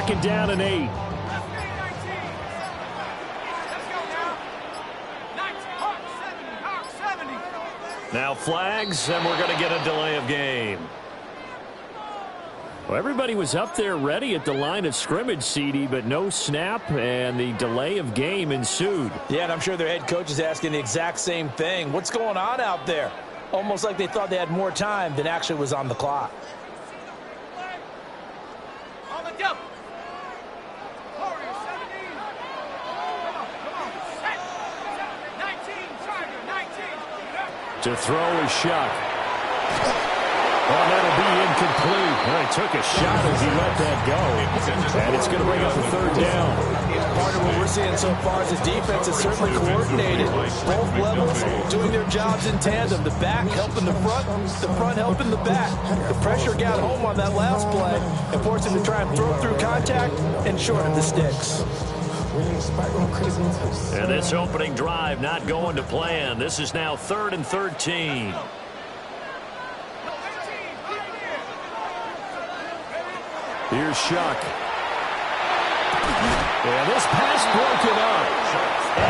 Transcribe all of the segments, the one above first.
2nd down and 8. Now flags, and we're going to get a delay of game. Well, everybody was up there ready at the line of scrimmage, CD, but no snap, and the delay of game ensued. Yeah, and I'm sure their head coach is asking the exact same thing. What's going on out there? Almost like they thought they had more time than actually was on the clock. To throw is Shuck. Oh, that'll be incomplete. Well, he took a shot as he let that go. And it's going to bring up a 3rd down. Part of what we're seeing so far is the defense is certainly coordinated. Both levels doing their jobs in tandem. The back helping the front helping the back. The pressure got home on that last play and forced him to try and throw through contact and short of the sticks. And this opening drive not going to plan. This is now 3rd and 13. Here's Shuck. And this pass broken up.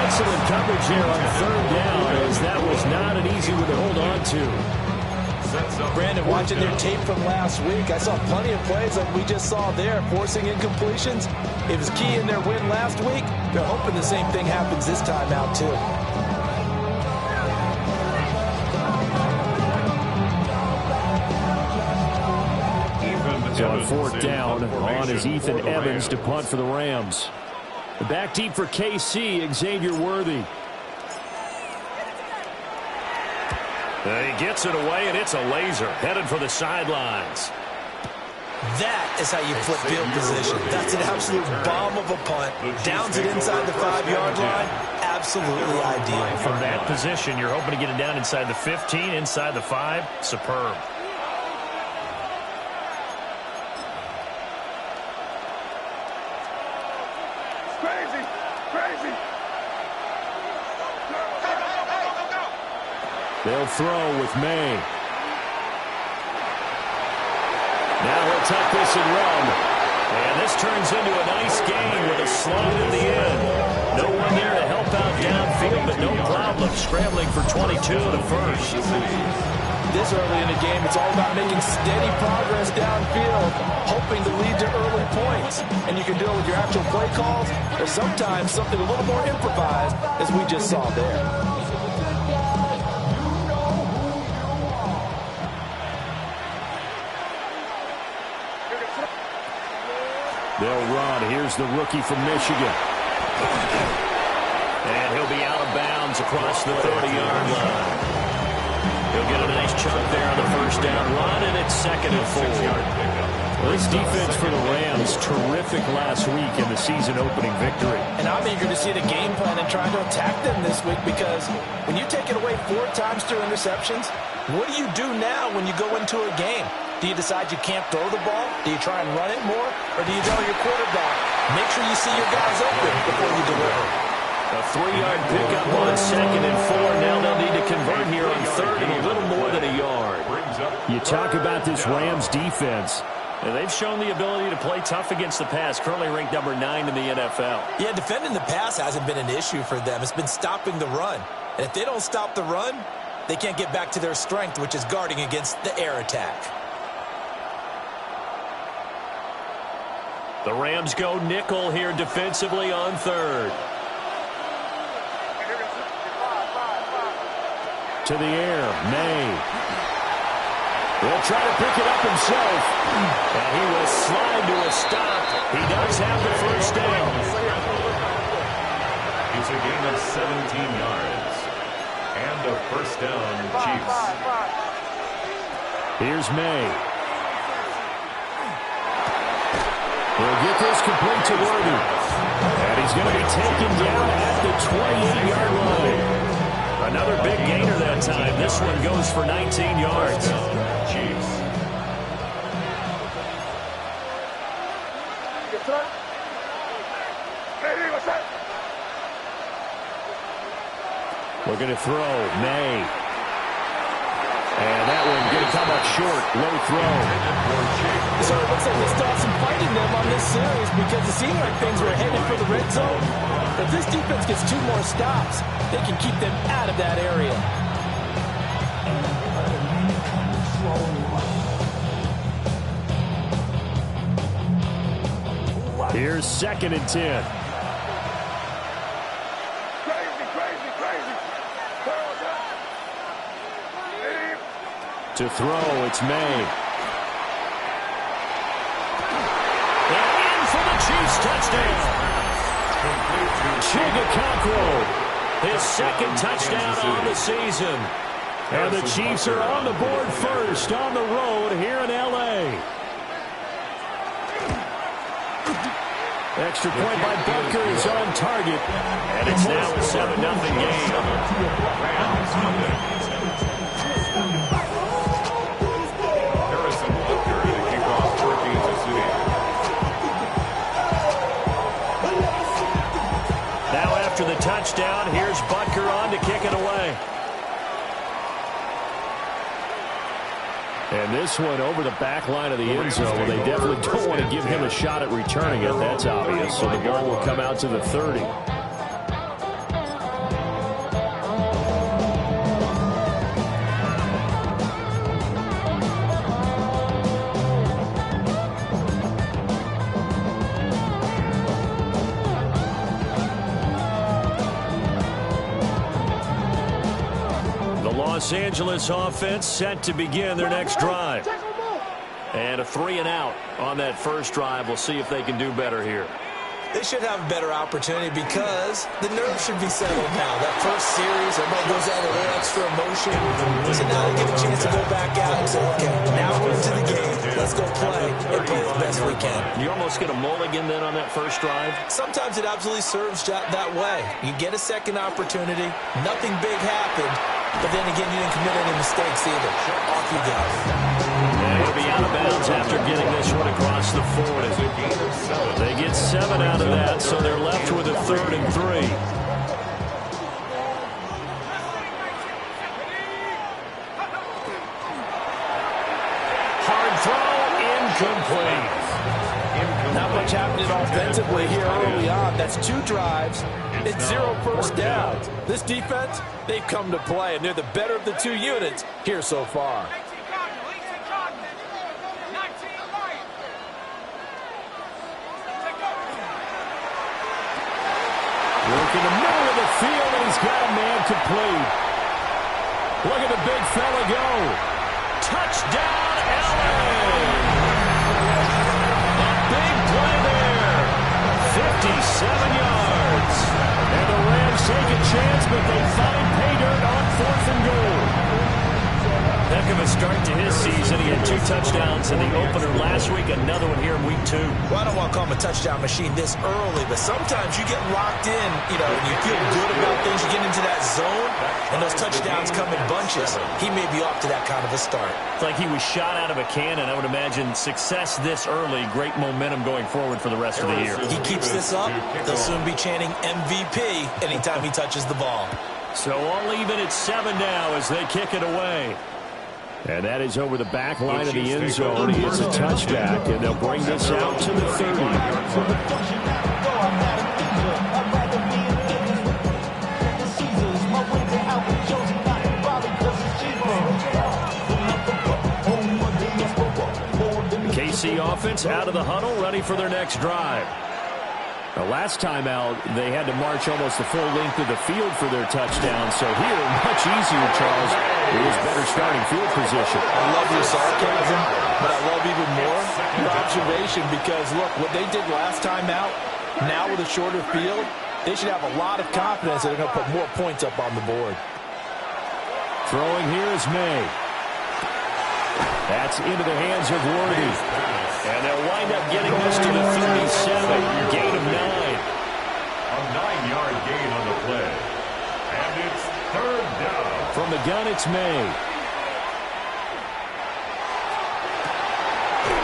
Excellent coverage here on 3rd down, as that was not an easy one to hold on to. Brandon, watching their tape from last week, I saw plenty of plays like we just saw there, forcing incompletions. It was key in their win last week. They're hoping the same thing happens this time out, too. So on 4th down, on is Ethan Evans to punt for the Rams. Back deep for KC, Xavier Worthy. He gets it away, and it's a laser. Headed for the sidelines. That is how you flip field position. That's an absolute bomb of a punt. Downs it inside the 5-yard line. Absolutely ideal. From that position, you're hoping to get it down inside the 15, inside the 5. Superb. They'll throw with May. Now he'll tuck this and run. And this turns into a nice gain with a slide at the end. No one there to help out downfield, but no problem scrambling for 22 in the first. This early in the game, it's all about making steady progress downfield, hoping to lead to early points. And you can do it with your actual play calls, or sometimes something a little more improvised, as we just saw there. They'll run. Here's the rookie from Michigan. And he'll be out of bounds across the 30-yard line. He'll get a nice chunk there on the 1st down run, and it's 2nd and 4. Well, this defense for the Rams, terrific last week in the season-opening victory. And I'm eager to see the game plan and try to attack them this week, because when you take it away 4 times through interceptions, what do you do now when you go into a game? Do you decide you can't throw the ball? Do you try and run it more? Or do you tell your quarterback, make sure you see your guys open before you deliver? A 3-yard pickup on 2nd and 4. Now they'll need to convert here on 3rd and a little more than a yard. You talk about this Rams defense. They've shown the ability to play tough against the pass, currently ranked number 9 in the NFL. Yeah, defending the pass hasn't been an issue for them. It's been stopping the run. And if they don't stop the run, they can't get back to their strength, which is guarding against the air attack. The Rams go nickel here defensively on 3rd. To the air, May. He'll try to pick it up himself. And he will slide to a stop. He does have the 1st down. It's a gain of 17 yards. And a 1st down, Chiefs. Here's May. He'll get this complete to Worthy. And he's going to be taken down at the 28-yard line. Another big gainer that time. This one goes for 19 yards. Chiefs. Looking to throw, May. And that one going to come up short, low throw. So it looks like they still have some fight in them on this series because it seemed like things were headed for the red zone. If this defense gets 2 more stops, they can keep them out of that area. Here's 2nd and 10. To throw, it's May. And in for the Chiefs touchdown. Chigga his 2nd touchdown on the season. And the Chiefs are on the board first on the road here in L.A. Extra point by Butker is on target. And it's now a 7-0 game. Now after the touchdown, here's Butker on to kick it away. And this one over the back line of the end zone. Well, they definitely don't want to give him a shot at returning it. That's obvious. So the ball will come out to the 30. Los Angeles offense set to begin their next drive. And a 3 and out on that first drive. We'll see if they can do better here. They should have a better opportunity because the nerves should be settled now. That first series, everybody goes out a little extra emotion. So now they get a chance to go back out and say, okay, now we're into the game. Let's go play and play the best we can. You almost get a mulligan then on that first drive? Sometimes it absolutely serves that way. You get a second opportunity. Nothing big happened. But then again, you didn't commit any mistakes either. Off you go. They'll be out of bounds after getting this one across the 40. They get 7 out of that, so they're left with a 3rd and 3. Hard throw, incomplete. Not much happening offensively here early on. That's 2 drives. It's 0 first downs. This defense, they've come to play, and they're the better of the 2 units here so far. Work in the middle of the field, and he's got a man complete. Look at the big fella go. Touchdown, L.A. A big play there. 57 yards. And the Rams take a chance, but they find pay dirt on 4th and goal. Heck of a start to his season. He had 2 touchdowns in the opener last week, another one here in week 2. Well, I don't want to call him a touchdown machine this early, but sometimes you get locked in, and you feel good about things. You get into that zone, and those touchdowns come in bunches. He may be off to that kind of a start. It's like he was shot out of a cannon. I would imagine success this early, great momentum going forward for the rest of the year. He keeps this up, they'll soon be chanting MVP anytime he touches the ball. So all even at 7 now as they kick it away. And that is over the back line of the end zone. He gets a touchback, and they'll bring this out to the 30. KC offense out of the huddle, ready for their next drive. The last time out, they had to march almost the full length of the field for their touchdown. So here, much easier, Charles. It was better starting field position. I love your sarcasm, but I love even more your observation because, look, what they did last time out, now with a shorter field, they should have a lot of confidence that they're going to put more points up on the board. Throwing here is May. That's into the hands of Worthy. And they'll wind up getting this to the 37. Gain of 9. A 9-yard gain on the play. And it's 3rd down. From the gun, it's May.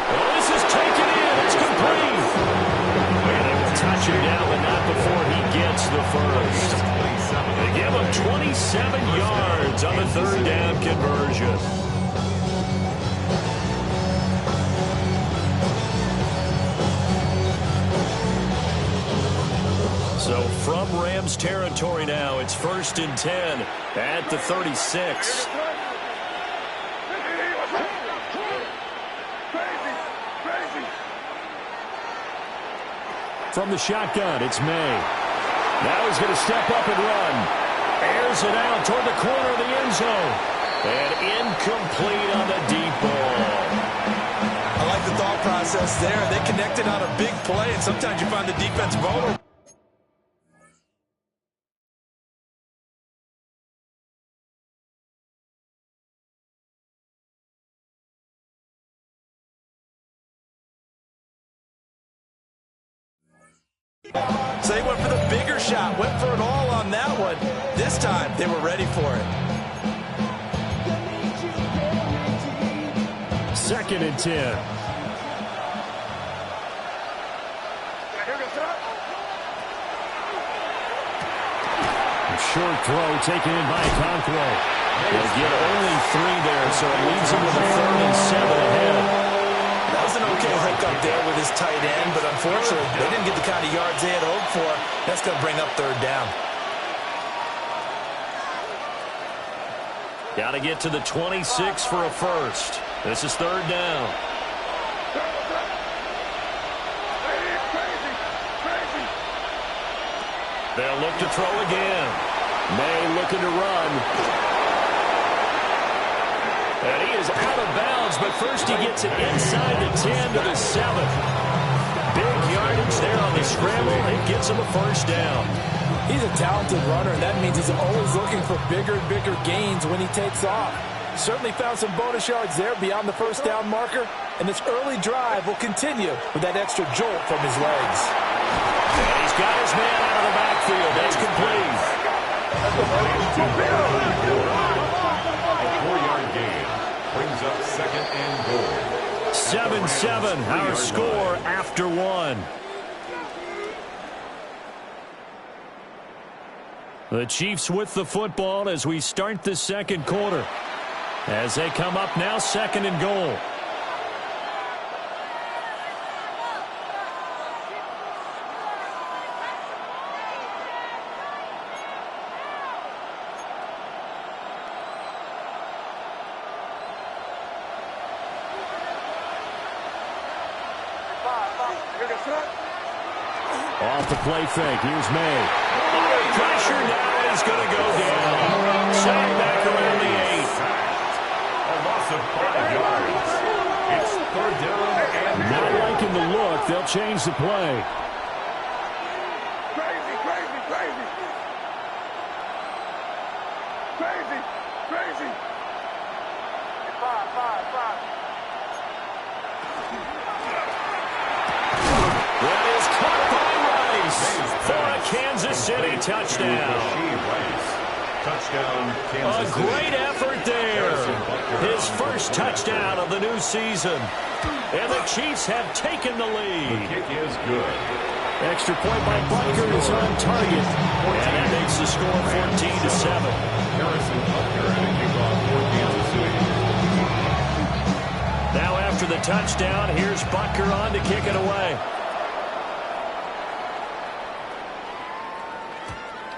Well, this is taken in. It's complete. And they will touch him down, but not before he gets the first. They give him 27 yards on the 3rd down conversion. Rams territory now. It's 1st and 10 at the 36. From the shotgun, it's May. Now he's going to step up and run. Airs it out toward the corner of the end zone. And incomplete on the deep ball. I like the thought process there. They connected on a big play, and sometimes you find the defense vulnerable. So they went for the bigger shot, went for it all on that one. This time, they were ready for it. 2nd and 10. Short throw taken in by Conquo. They'll get only 3 there, so it leads them with a 3rd and 7 ahead. That was an okay hookup there with his tight end, but unfortunately, they didn't get the kind of yards they had hoped for. That's going to bring up 3rd down. Got to get to the 26 for a first. This is 3rd down. They'll look to throw again. May looking to run. And he is out of bounds, but first he gets it inside the 10 to the 7. Big yardage there on the scramble. It gets him a 1st down. He's a talented runner, and that means he's always looking for bigger and bigger gains when he takes off. Certainly found some bonus yards there beyond the 1st down marker, and this early drive will continue with that extra jolt from his legs. And he's got his man out of the backfield. That's complete. A 4-yard gain brings up 2nd and goal. 7-7, our score after 1. The Chiefs with the football as we start the 2nd quarter. As they come up now, 2nd and goal. Off the play fake. Here's May. Under pressure now. He's going to go down. Sack back around the 8. A loss of 5 yards. It's 3rd down and Not liking the look. They'll change the play. Crazy, crazy, crazy. Crazy, crazy. 5. That is caught by Rice for a Kansas City touchdown. Touchdown, Kansas A City. great effort there. His first touchdown of the new season. And the Chiefs have taken the The lead. kick is good. Extra point by Butker is on target. And that makes the score 14-7. Harrison Butker and a kickoff for Kansas City. Now after the touchdown, here's Butker on to kick it away.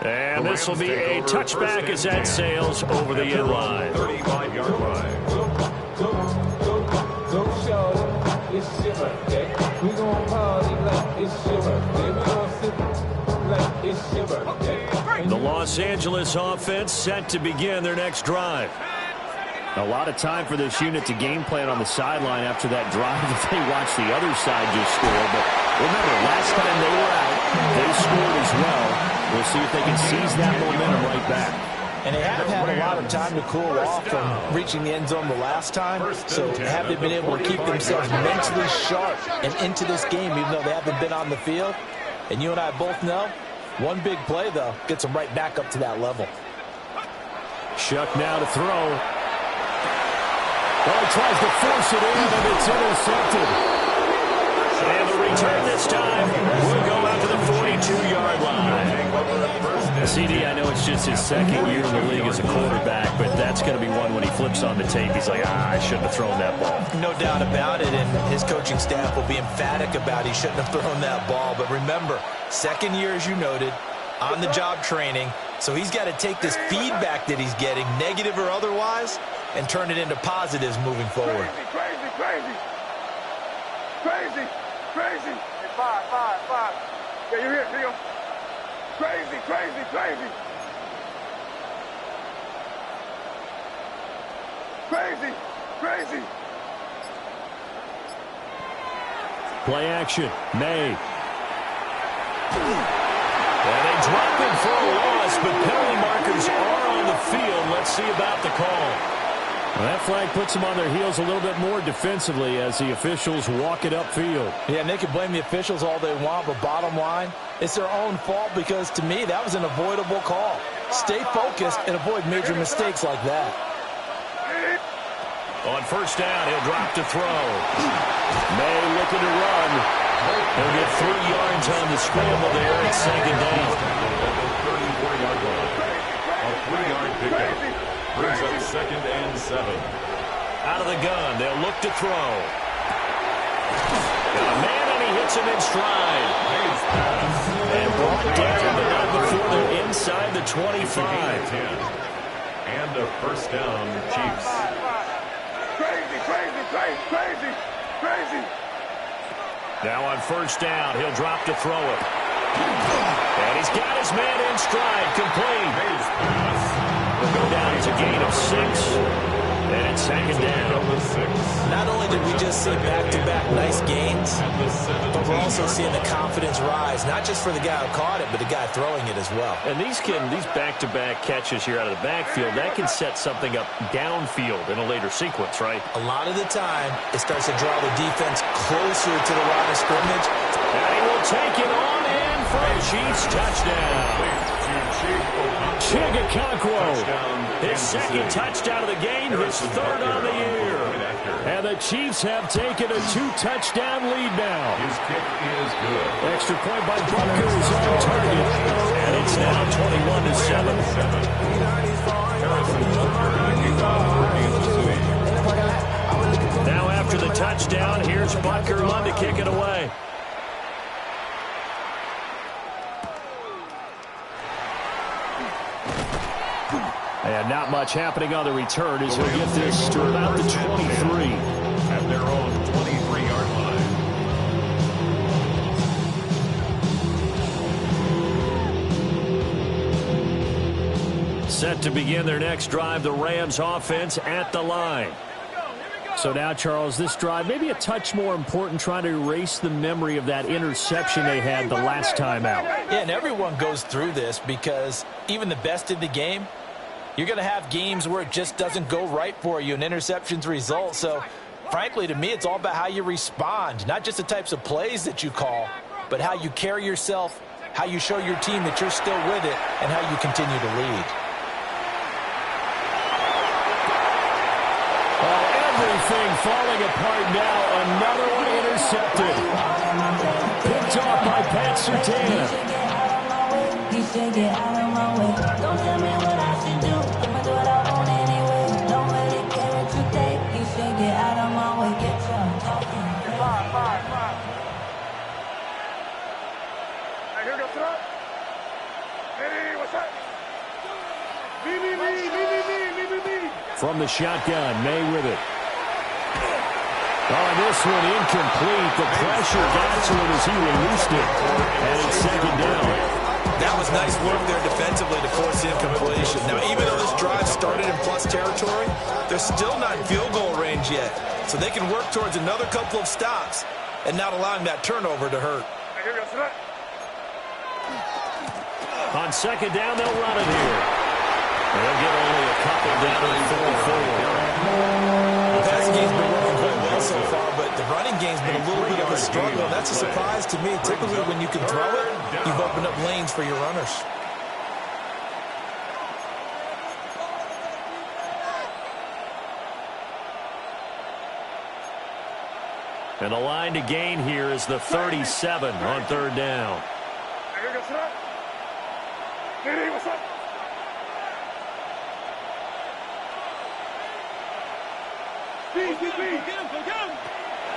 And this will be a touchback as that sails over the end line. 35-yard line. Go show it's your birthday. We gon' party like it's your birthday. We gon' sip like it's your birthday. The Los Angeles offense set to begin their next drive. A lot of time for this unit to game plan on the sideline after that drive if they watch the other side just score. But remember, last time they were out, they scored as well. We'll see if they can seize that momentum right back. And they haven't had a lot of time to cool off from reaching the end zone the last time. So have they been able to keep themselves mentally sharp and into this game even though they haven't been on the field? And you and I both know, one big play, though, gets them right back up to that level. Shuck now to throw. Well, he tries to force it in, and it's intercepted. And the return this time will go out to the 42-yard line. CD, I know it's just his 2nd year in the league as a quarterback, but that's going to be one when he flips on the tape. He's like, I shouldn't have thrown that ball. No doubt about it, and his coaching staff will be emphatic about he shouldn't have thrown that ball. But remember, 2nd year, as you noted, on-the-job training, so he's got to take this feedback that he's getting, negative or otherwise, and turn it into positives moving forward. Crazy, crazy, crazy, crazy. Hey, five. Yeah, you're here, Theo. Crazy, crazy, crazy. Crazy, crazy. Play action. May. And they drop him for a loss, but penalty markers are on the field. Let's see about the call. Well, that flag puts them on their heels a little bit more defensively as the officials walk it upfield. Yeah, and they can blame the officials all they want, but bottom line, it's their own fault because, to me, that was an avoidable call. Stay focused and avoid major mistakes like that. On first down, he'll drop to throw. May looking to run. He'll get 3 yards on the scramble there at second down. At the 34-yard line. A 3-yard pickup. Brings up 2nd and 7. Out of the gun, they'll look to throw. Got a man, and he hits him in stride. And brought down, but not before they're inside the 25. And a first down, Chiefs. Crazy. Now on first down, he'll drop to throw it. And he's got his man in stride, complete. Will go down as a gain of 6. And it's second down. Not only did we just see back-to-back nice gains, but we're also seeing the confidence rise, not just for the guy who caught it, but the guy throwing it as well. And these back-to-back catches here out of the backfield, that can set something up downfield in a later sequence, right? A lot of the time, it starts to draw the defense closer to the line of scrimmage. And he will take it on and for a Chiefs touchdown. Chigakonkwo, his second touchdown of the game, his 3rd on the year. And the Chiefs have taken a 2-touchdown lead now. His kick is good. Extra point by Butker is on target. And it's now 21-7. Now after the touchdown, here's Butker on to kick it away. And not much happening on the return as he'll get this to about the 23. At their own 23-yard line. Set to begin their next drive, the Rams offense at the line. So now, Charles, this drive maybe a touch more important, trying to erase the memory of that interception they had the last time out. Yeah, and everyone goes through this because even the best in the game, you're going to have games where it just doesn't go right for you, and interceptions result. So, frankly, to me, it's all about how you respond, not just the types of plays that you call, but how you carry yourself, how you show your team that you're still with it, and how you continue to lead. Everything falling apart now. Another one intercepted. Picked off by Pat Surtain. Don't tell me what I should do. I'ma do it all on anyway. Don't really care what you think. You should get out of my way. Get your talking. Five. Hey, here we go, Trump. Hey, what's up? Me. From the shotgun, May with it. Oh, this one incomplete. The pressure got to him as he released it. And it's second down. That was nice work there defensively to force the incompletion. Now, even though this drive started in plus territory, they're still not in field goal range yet. So they can work towards another couple of stops and not allowing that turnover to hurt. Hey, here we go, Trump. On second down, they'll run it here. They'll get only a couple down to 4-4. The passing game's been working quite well so far, but the running game's been a little bit of a struggle. That's a surprise to me. Typically, when you can throw it, you've opened up lanes for your runners. And the line to gain here is the 37 on 3rd down. Hey, here we go, Trump. Hey, what's up?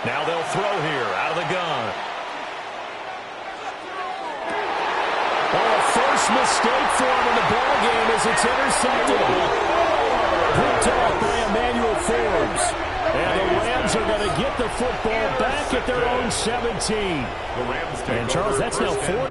Now they'll throw here out of the gun. Oh, a 1st First mistake for him in the ball game as it's intercepted. Picked off by Emmanuel Forbes. And the Rams are going to get the football back at their own 17. And Charles, that's now 4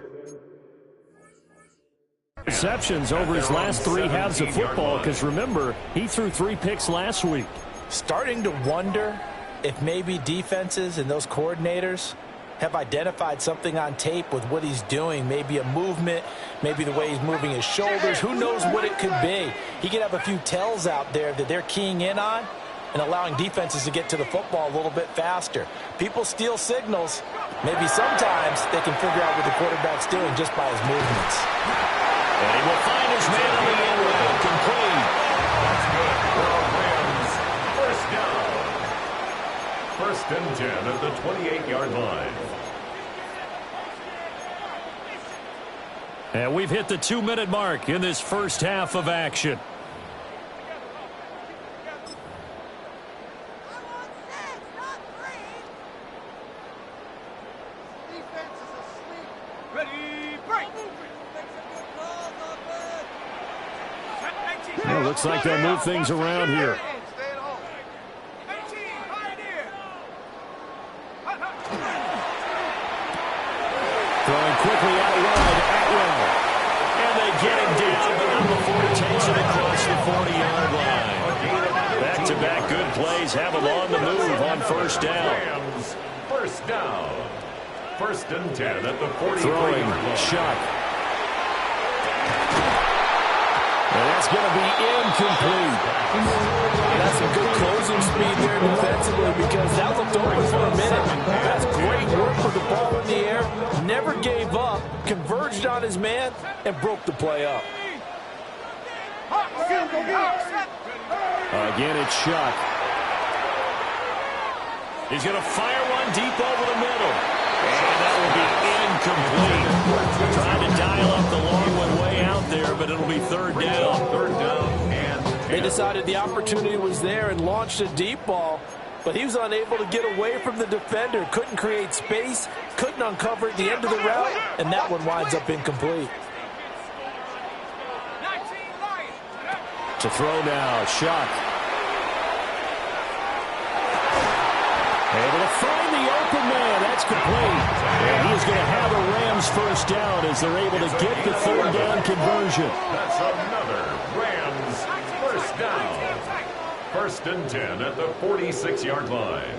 receptions over his last 3 halves of football, because remember, he threw 3 picks last week. Starting to wonder if maybe defenses and those coordinators have identified something on tape with what he's doing. Maybe a movement, maybe the way he's moving his shoulders. Who knows what it could be? He could have a few tells out there that they're keying in on and allowing defenses to get to the football a little bit faster. People steal signals. Maybe sometimes they can figure out what the quarterback's doing just by his movements. And he will find his man on the end route, complete. That's good for Rams. First down. 1st and 10 at the 28-yard line. And we've hit the 2-minute mark in this first half of action. Well, looks like they'll move things around here. Throwing quickly out wide, Atwell. And they get him down, but not before he takes it across the 40-yard line. Back-to-back good plays have him on the move on first down. Rams, first down. 1st and 10 at the 43. Throwing, Shock. And that's going to be incomplete. That's some good closing speed there defensively, because that looked open for a minute. That's great work with the ball in the air. Never gave up, converged on his man, and broke the play up. Again, it's Shock. He's going to fire one deep over the middle. And that will be incomplete. Trying to dial up the long one way out there, but it'll be 3rd down. 3rd down and They decided the opportunity was there and launched a deep ball, but he was unable to get away from the defender. Couldn't create space, couldn't uncover at the end of the route, and that one winds up incomplete. To throw now, Shock. Able to find the open man. That's complete. And he is going to have a Rams first down as they're able to get the 3rd down conversion. that's another Rams first down. 1st and 10 at the 46-yard line.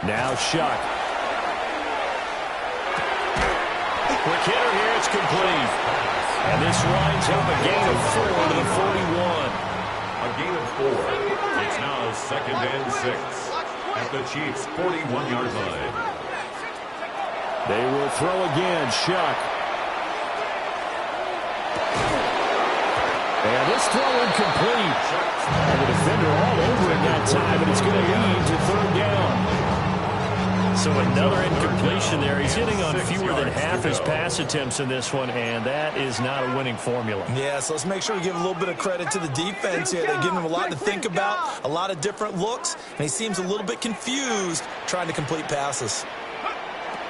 Now Shock. Quick hitter here. It's complete. And this winds up a gain of 4 to the 41. A gain of 4. It's now 2nd and 6 at the Chiefs' 41-yard line. They will throw again. Shock. And this throw incomplete. And the defender all over it that time, and it's going to lead to 3rd down. So another incompletion there. He's hitting on fewer than half his pass attempts in this one, and that is not a winning formula. Yeah, so let's make sure we give a little bit of credit to the defense here. They're giving him a lot to think about, a lot of different looks, and he seems a little bit confused trying to complete passes.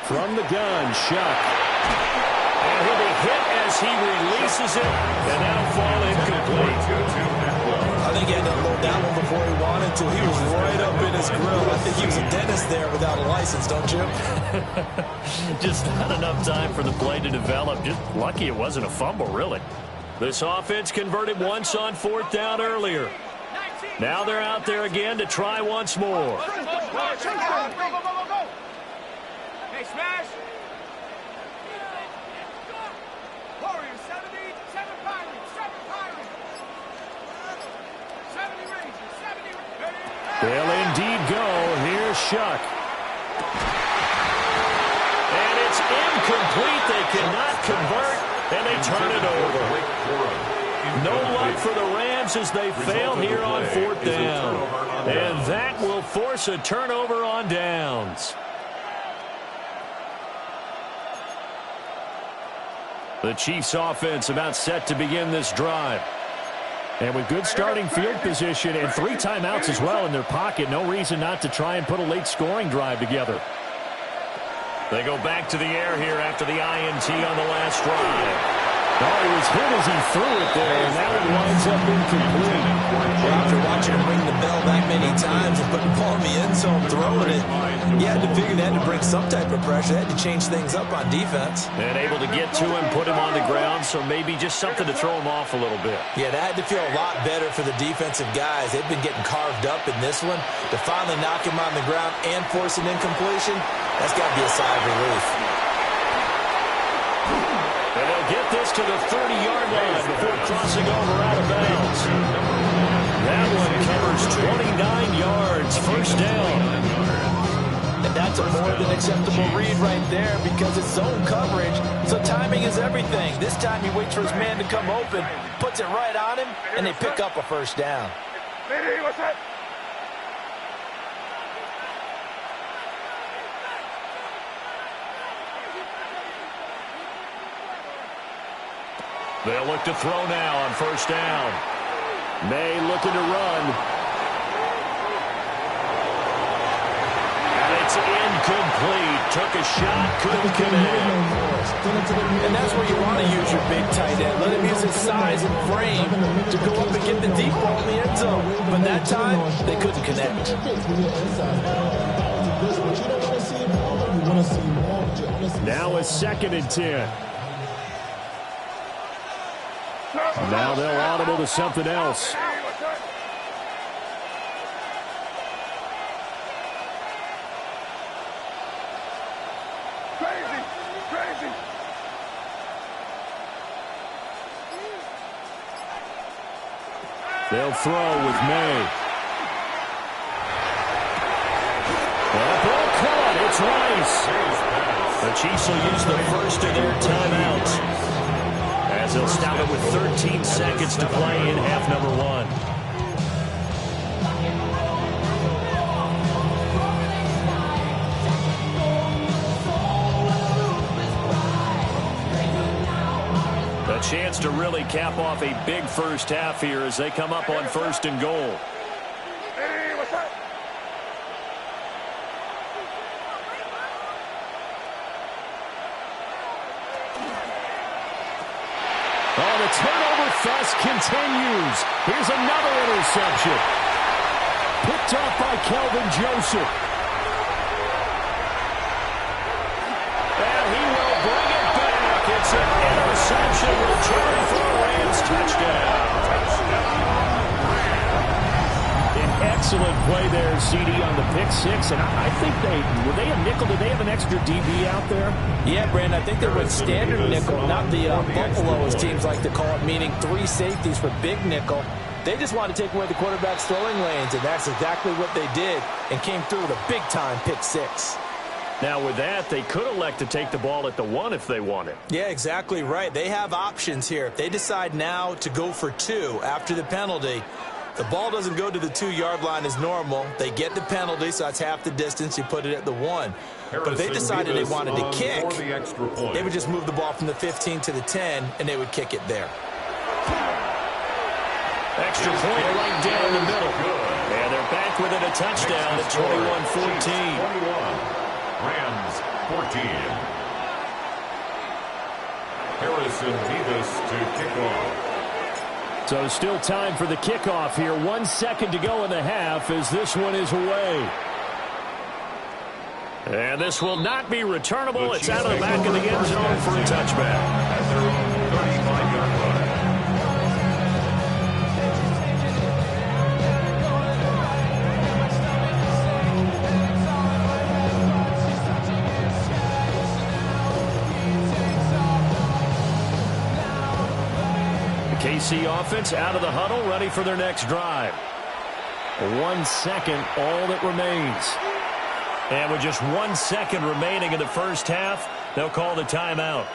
From the gun, Shock. And he'll be hit as he releases it, and that'll fall incomplete. I think he had to unload that one before he wanted to. He was right up in his grill. I think he was a dentist there without a license, don't you? Just not enough time for the play to develop. Just lucky it wasn't a fumble, really. This offense converted once on 4th down earlier. Now they're out there again to try once more. Hey, smash! Warriors, 70, 7 Pirates, 7 Pirates. 70 Rangers, 70 Rangers. They'll indeed go. Here's Shock. And it's incomplete. They cannot convert, and they turn it over. No luck for the Rams as they fail here on 4th down. And that will force a turnover on downs. The Chiefs offense about set to begin this drive. And with good starting field position and 3 timeouts as well in their pocket, no reason not to try and put a late scoring drive together. They go back to the air here after the INT on the last drive. Oh, he was hit as he threw it there, and that one winds up incomplete. Well, after watching him ring the bell that many times and putting the ball in the end zone, throwing it, you had to figure they had to bring some type of pressure. They had to change things up on defense. And able to get to him, put him on the ground, so maybe just something to throw him off a little bit. Yeah, that had to feel a lot better for the defensive guys. They've been getting carved up in this one. To finally knock him on the ground and force an incompletion, that's got to be a sigh of relief. And they'll get this to the 30-yard line before crossing over out of bounds. That one covers 29 yards, first down. And that's a more than acceptable read right there because it's zone coverage, so timing is everything. This time he waits for his man to come open, puts it right on him, and they pick up a first down. What's that? They'll look to throw now on first down. May looking to run. And it's incomplete. Took a shot, couldn't connect. And that's where you want to use your big tight end. Let him use his size and frame to go up and get the deep ball in the end zone. But that time, they couldn't connect. Now a 2nd and 10. Now they'll audible to something else. Crazy. They'll throw with May. Ball caught. It's Rice. The Chiefs will use the first of their timeouts, as they'll stop it with 13 seconds to play in half number 1. A chance to really cap off a big first half here as they come up on 1st and goal. What's that? Oh, the turnover fest continues. Here's another interception. Picked up by Kelvin Joseph. And he will bring it back. It's an interception return for a Rams touchdown. An excellent play there, CD, on the pick six. And I think were they a nickel? Did they have an extra DB out there? Yeah, Brandon, I think they went standard nickel, not the Buffalo, as teams like to call it, meaning 3 safeties for big nickel. They just wanted to take away the quarterback's throwing lanes, and that's exactly what they did, and came through with a big-time pick six. Now, with that, they could elect to take the ball at the 1 if they wanted. Yeah, exactly right. They have options here. If they decide now to go for 2 after the penalty, the ball doesn't go to the 2-yard line as normal. They get the penalty, so that's half the distance. You put it at the 1. But if they decided they wanted to kick, they would just move the ball from the 15 to the 10, and they would kick it there. Extra point right down the middle. And they're back within a touchdown at 21-14. Rams 14. Harrison Davis to kick off. So still time for the kickoff here. 1 second to go in the half as this one is away. And this will not be returnable. It's out of the back of the end zone for a touchback. At their own 35-yard line. KC offense out of the huddle, ready for their next drive. 1 second, all that remains. And with just 1 second remaining in the first half, they'll call the timeout.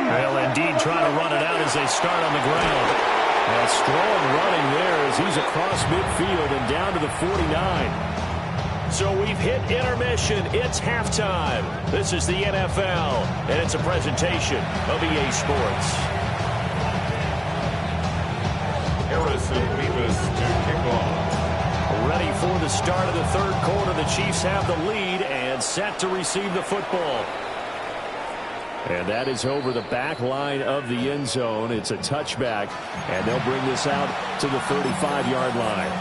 They'll indeed try to run it out as they start on the ground. And strong running there as he's across midfield and down to the 49. So we've hit intermission. It's halftime. This is the NFL, and it's a presentation of EA Sports. Harrison Beavis to kick off. Ready for the start of the third quarter. The Chiefs have the lead and set to receive the football. And that is over the back line of the end zone. It's a touchback, and they'll bring this out to the 35-yard line.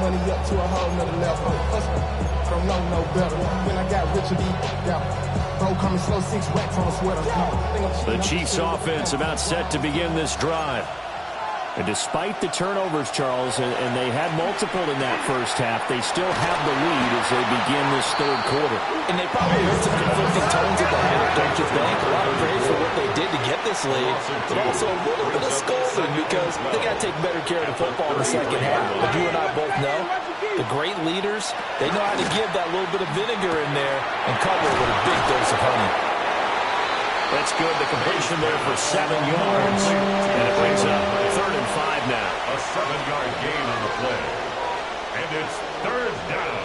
Money up to a whole nother level. I don't know no better. When I got Richard E. Bro coming slow, 6 racks on a sweater. The Chiefs offense about set to begin this drive. And despite the turnovers, Charles, and they had multiple in that first half, they still have the lead as they begin this third quarter. And they probably heard some conflicting tones at the half, don't you think? A lot of praise for what they did to get this lead, but also a little bit of scolding because they got to take better care of the football in the second half. But you and I both know the great leaders, they know how to give that little bit of vinegar in there and cover it with a big dose of honey. That's good. The completion there for 7 yards. And it brings up 3rd and 5 now. A 7-yard gain on the play. And it's 3rd down.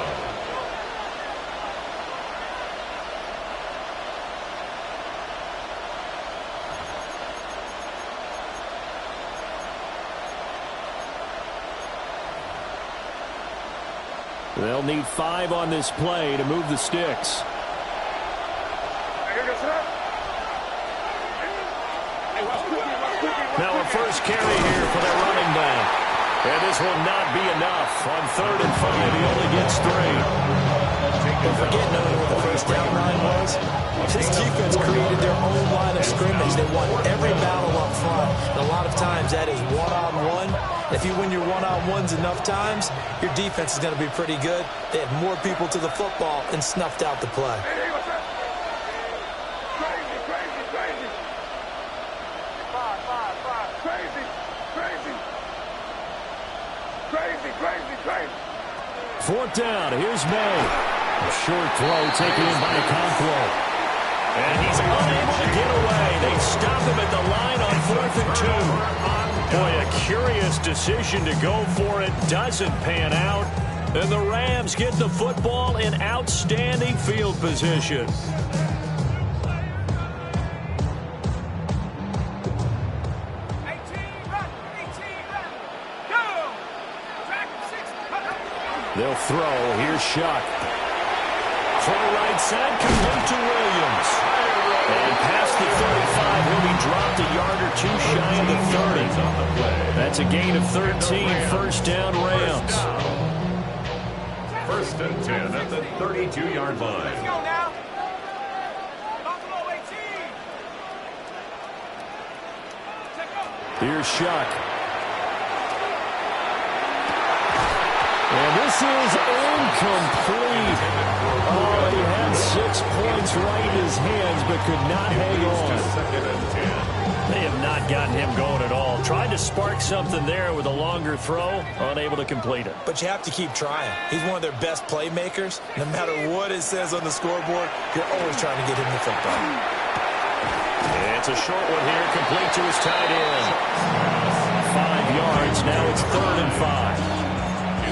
They'll need 5 on this play to move the sticks. Now a first carry here for their running back. And this will not be enough. On 3rd and 5, he only gets 3. Don't forget knowing what the first down line was. This defense created their own line of scrimmage. They won every battle up front. And a lot of times that is one-on-one. If you win your one-on-ones enough times, your defense is going to be pretty good. They had more people to the football and snuffed out the play. Fourth down. Here's May. A short throw taken in by Conquo. And he's unable to get away. They stop him at the line on 4th and 2. Boy, a curious decision to go for it. Doesn't pan out. And the Rams get the football in outstanding field position. They'll throw. Here's Shuck. For the right side, complete to Williams. And past the 35, he'll be dropped a yard or two shy of the 30. That's a gain of 13. First down, Rams. 1st and 10 at the 32-yard line. Let's go now. Buffalo 18. Here's Shuck. And this is incomplete. Oh, he had 6 points right in his hands, but could not hang on. 2nd and 10. They have not gotten him going at all. Tried to spark something there with a longer throw, unable to complete it. But you have to keep trying. He's one of their best playmakers. No matter what it says on the scoreboard, you're always trying to get him the football. It's a short one here, complete to his tight end. 5 yards, now it's 3rd and 5.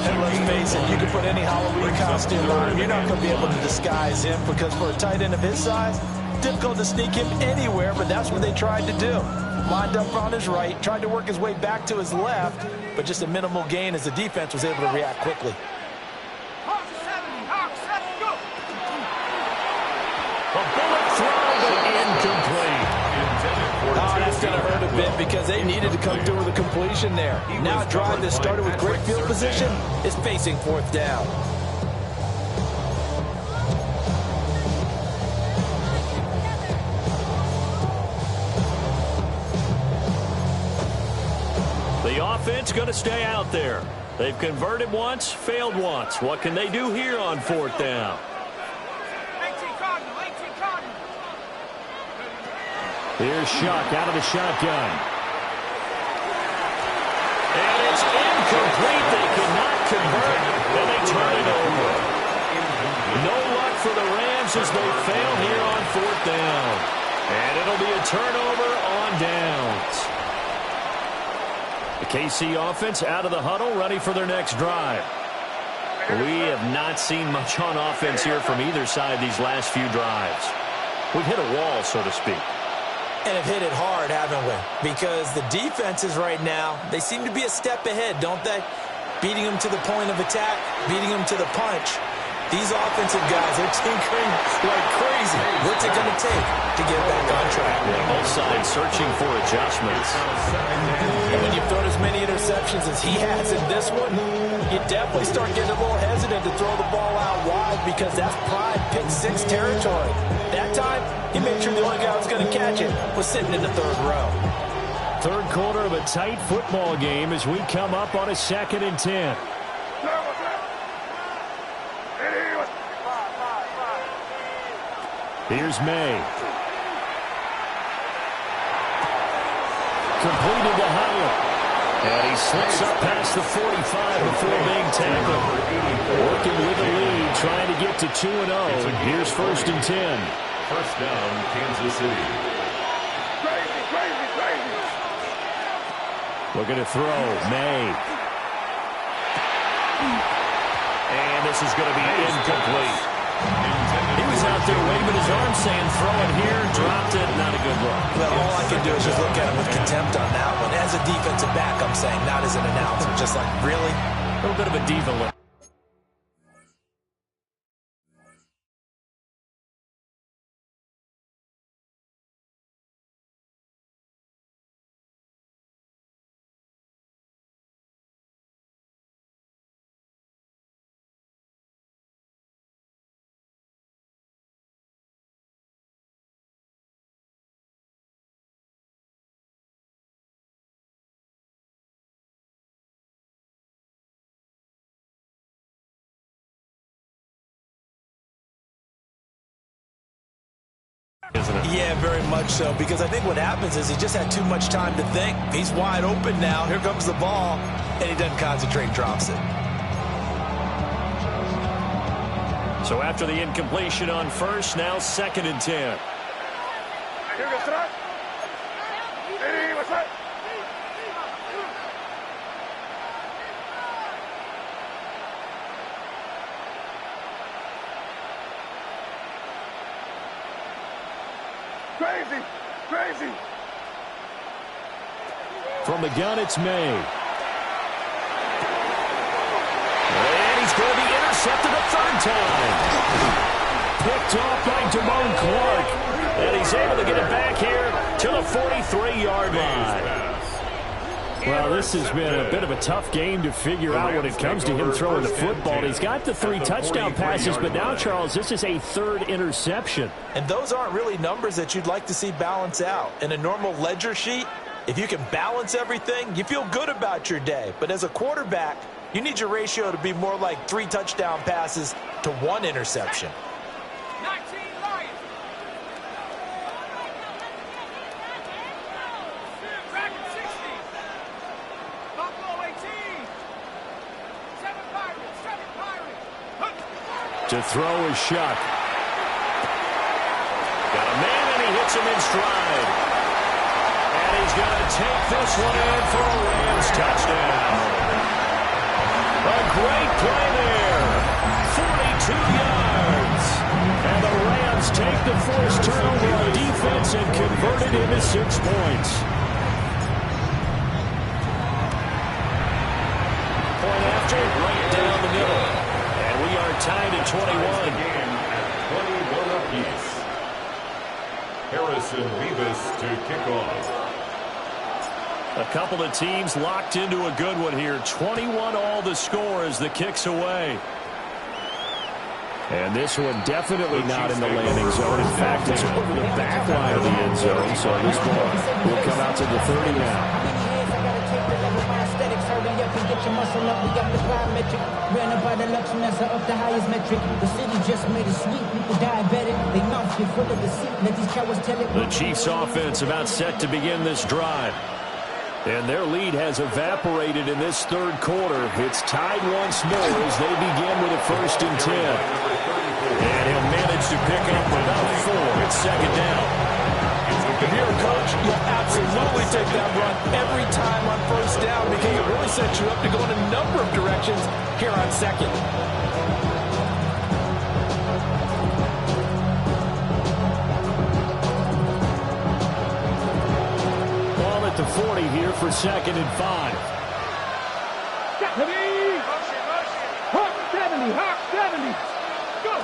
And let's face it, you can put any Halloween costume on him. You're not going to be able to disguise him because for a tight end of his size, difficult to sneak him anywhere, but that's what they tried to do. Lined up on his right, tried to work his way back to his left, but just a minimal gain as the defense was able to react quickly. A bullet throw, but incomplete. Oh, that's going to hurt a bit because they needed to come through with a completion there. Now a drive that started with great field position is facing 4th down. The offense going to stay out there. They've converted once, failed once. What can they do here on 4th down? Here's Shuck out of the shotgun. And it's incomplete. They cannot convert, and they turn it over. no luck for the Rams as they fail here on 4th down. And it'll be a turnover on downs. The KC offense out of the huddle, ready for their next drive. We have not seen much on offense here from either side these last few drives. We've hit a wall, so to speak. And have hit it hard, haven't we? Because the defenses right now, they seem to be a step ahead, don't they? Beating them to the point of attack, beating them to the punch. These offensive guys, they're tinkering like crazy. What's it going to take to get back on track? Both sides searching for adjustments. And when you've thrown as many interceptions as he has in this one, you definitely start getting a little hesitant to throw the ball out wide because that's prime pick six territory. That time, he made sure the only guy who was going to catch it was sitting in the third row. Third quarter of a tight football game as we come up on a 2nd and 10. Here's May. Completed to Howard. And he slips up past the 45 before being tackled. Working with the lead, trying to get to 2-0. Here's 1st and 10. First down, Kansas City. Looking to throw. May. And this is going to be incomplete. He was out there waving his arm saying, throw it here, dropped it, not a good look. Well, all I can do is just look at him with contempt on that one. As a defensive back, I'm saying, not as an announcer. Just like, really? A little bit of a diva look. Isn't it? Yeah, very much so, because I think what happens is he just had too much time to think. He's wide open now. Here comes the ball, and he doesn't concentrate, drops it. So after the incompletion on first, now 2nd and 10. Crazy. From the gun, it's May. And he's going to be intercepted a 3rd time. Picked off by Damone Clark. And he's able to get it back here to the 43-yard line. Well, this has been a bit of a tough game to figure out when it comes to him throwing the football. He's got the 3 touchdown passes, but now, Charles, this is a 3rd interception. And those aren't really numbers that you'd like to see balance out. In a normal ledger sheet, if you can balance everything, you feel good about your day. But as a quarterback, you need your ratio to be more like 3 touchdown passes to 1 interception. 19 Lions. Dragon 60. Buffalo 18. 7 Pirates. To throw is Shuck. Got a man, and he hits him in stride. And he's going to take this one in for a Rams touchdown. A great play there. 42 yards. And the Rams take the forced turnover on defense and convert it into 6 points. Point after, right down the middle. And we are tied at 21. Game at 21 apiece. Harrison Bevis to kick off. A couple of teams locked into a good one here. 21 all the score as the kick's away. And this one definitely not in the landing zone. In fact, it's over the back line of the end zone. So this ball will come out to the 30 now. Get your muscle up, we got the plyometric. Ran up by the luxury, that's up the highest metric. The city just made it sweet, people diabetic. They mouth get full of deceit, let these cowards tell it. The Chiefs offense about set to begin this drive. And their lead has evaporated in this 3rd quarter. It's tied once more as they begin with a 1st and 10. And he'll manage to pick up about 4. It's second down. If you're a coach, you'll absolutely take that run every time on first down because it really sets you up to go in a number of directions here on second. Ball at the 40 here for second and 5. Hawk 70, Hawk 70. Go.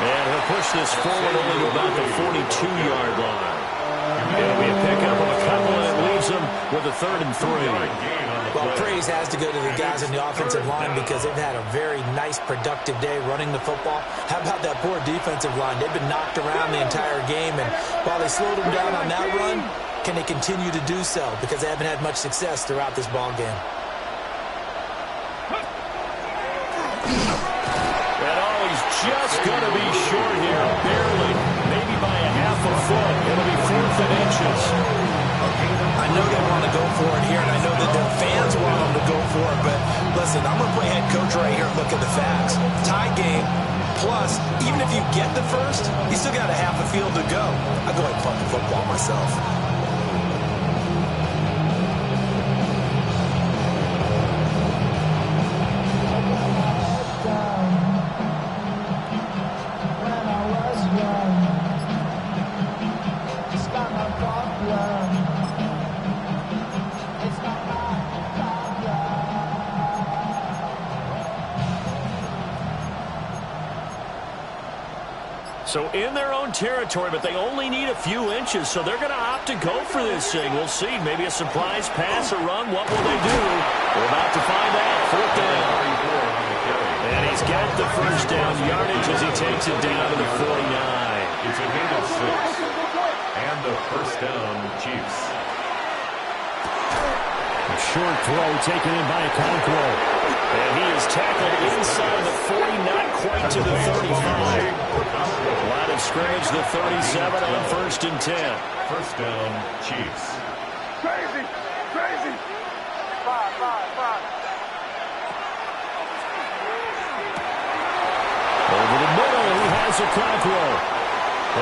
And he'll push this forward only to about the 42-yard line. It'll be a pickup of a couple, and it leaves them with a 3rd and 3. Well, praise has to go to the guys on the offensive line because they've had a very nice, productive day running the football. How about that poor defensive line? They've been knocked around the entire game, and while they slowed them down on that run, can they continue to do so? Because they haven't had much success throughout this ball game. Just going to be short here, barely, maybe by a half a foot. It'll be 4th and inches. I know they want to go for it here, and I know that their fans want them to go for it, but listen, I'm going to play head coach right here and look at the facts. Tie game, plus, even if you get the first, you still got a half a field to go. I'll go ahead and punt the football myself. So in their own territory, but they only need a few inches, so they're going to opt to go for this thing. We'll see. Maybe a surprise pass or run. What will they do? We're about to find out. 4th down. And he's got the first down yardage as he takes it down to the 49. It's a gain of 6. And the first down, Chiefs. A short throw taken in by Okonkwo. And he is tackled inside the 40, not quite to the 35. Line of scrimmage, the 37 on 1st and 10. First down, Chiefs. Crazy, crazy. 5. Over the middle, he has Okonkwo.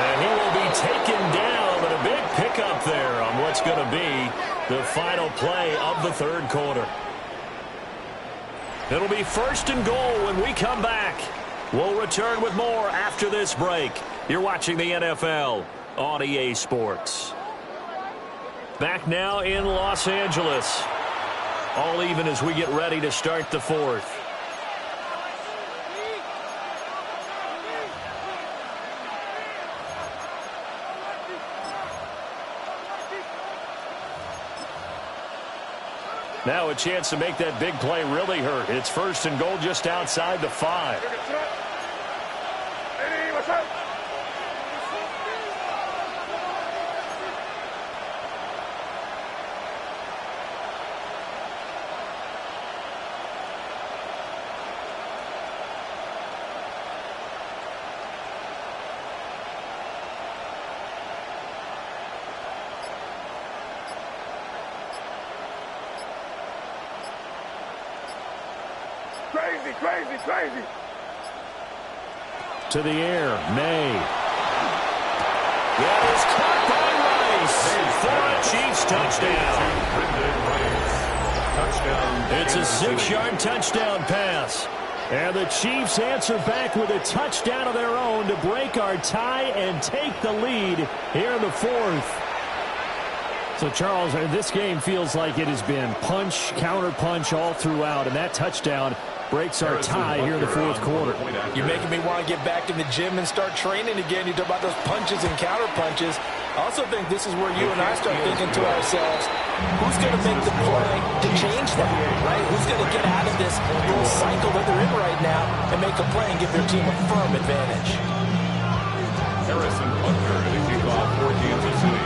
And he will be taken down, but a big pickup there on what's going to be the final play of the 3rd quarter. It'll be 1st and goal when we come back. We'll return with more after this break. You're watching the NFL on EA Sports. Back now in Los Angeles. All even as we get ready to start the 4th. Now a chance to make that big play really hurt. It's 1st and goal just outside the 5. Ready, what's up? Crazy. To the air, May. That is caught by Rice. For a Chiefs touchdown. It's a 6-yard touchdown pass. And the Chiefs answer back with a touchdown of their own to break our tie and take the lead here in the 4th. So, Charles, this game feels like it has been punch, counter punch all throughout, and that touchdown breaks our tie here in the 4th quarter. You're making me want to get back in the gym and start training again. You talk about those punches and counter punches. I also think this is where you and I start thinking to ourselves, who's going to make the play to change that, right? Who's going to get out of this little cycle that they're in right now and make a play and give their team a firm advantage? Harrison Butker to kick off for Kansas City.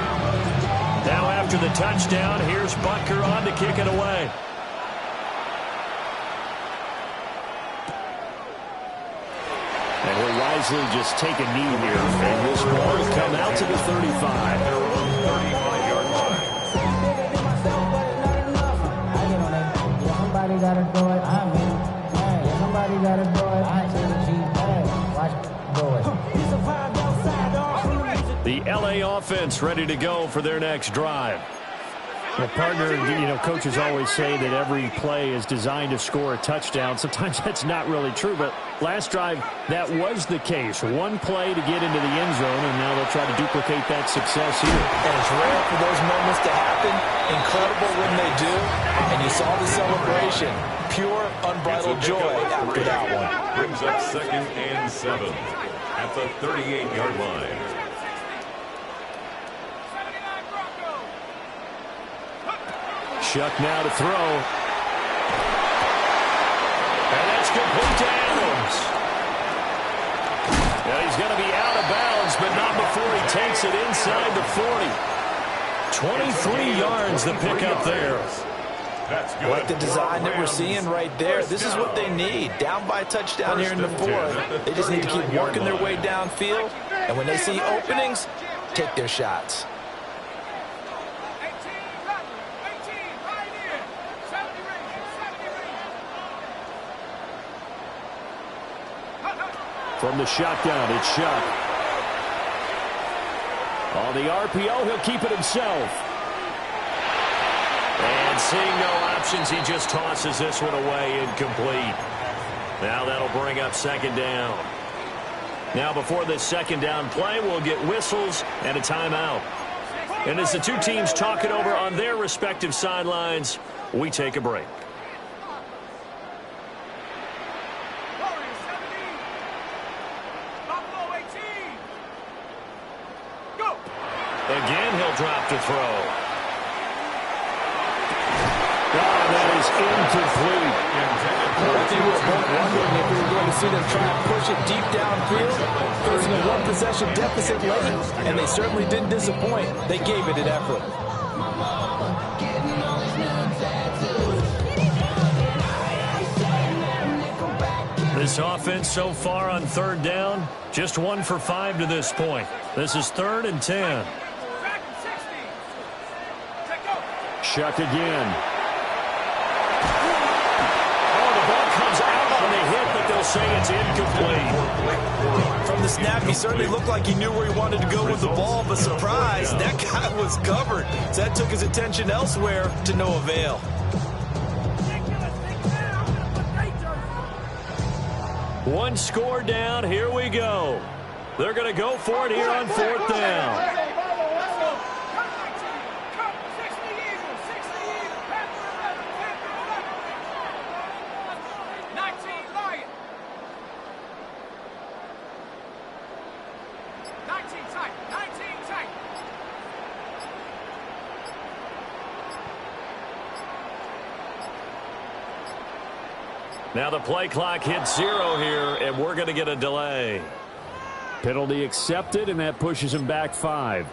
Now after the touchdown, here's Butker on to kick it away. And he'll wisely just take a knee here. And this ball will come out to the 35. Their own 35-yard line. Somebody gotta do it. I'm in. got it, boy. I tell the G, hey, watch, boy. He's a vibe outside, all from the music. The LA offense ready to go for their next drive. Well, partner, coaches always say that every play is designed to score a touchdown. Sometimes that's not really true, but last drive, that was the case. One play to get into the end zone, and now they'll try to duplicate that success here. And it's rare for those moments to happen. Incredible when they do. And you saw the celebration. Pure, unbridled joy after that one. Brings up 2nd and 7 at the 38-yard line. Shuck now to throw. And that's complete to Adams. Now he's going to be out of bounds, but not before he takes it inside the 40. 23 yards the pickup there. That's good. I like the design that we're seeing right there. This is what they need. Down by a touchdown here in the 4th. They just need to keep working their way downfield. And when they see openings, take their shots. From the shotgun, it's Shuck. On the RPO, he'll keep it himself. And seeing no options, he just tosses this one away, incomplete. Now that'll bring up 2nd down. Now before this 2nd down play, we'll get whistles and a timeout. And as the two teams talk it over on their respective sidelines, we take a break. Again, he'll drop to throw. Oh, that is incomplete. I think we were both wondering if we were going to see them try and push it deep downfield, facing a one-possession deficit late, and they certainly didn't disappoint. They gave it an effort. This offense so far on 3rd down, just 1 for 5 to this point. This is 3rd and 10. Shuck again. Oh, the ball comes out on the hit, but they'll say it's incomplete. From the snap, he certainly looked like he knew where he wanted to go with the ball, but surprise, that guy was covered. So that took his attention elsewhere to no avail. One score down, here we go. They're going to go for it here on 4th down. Now the play clock hits 0 here, and we're going to get a delay. Penalty accepted, and that pushes him back 5.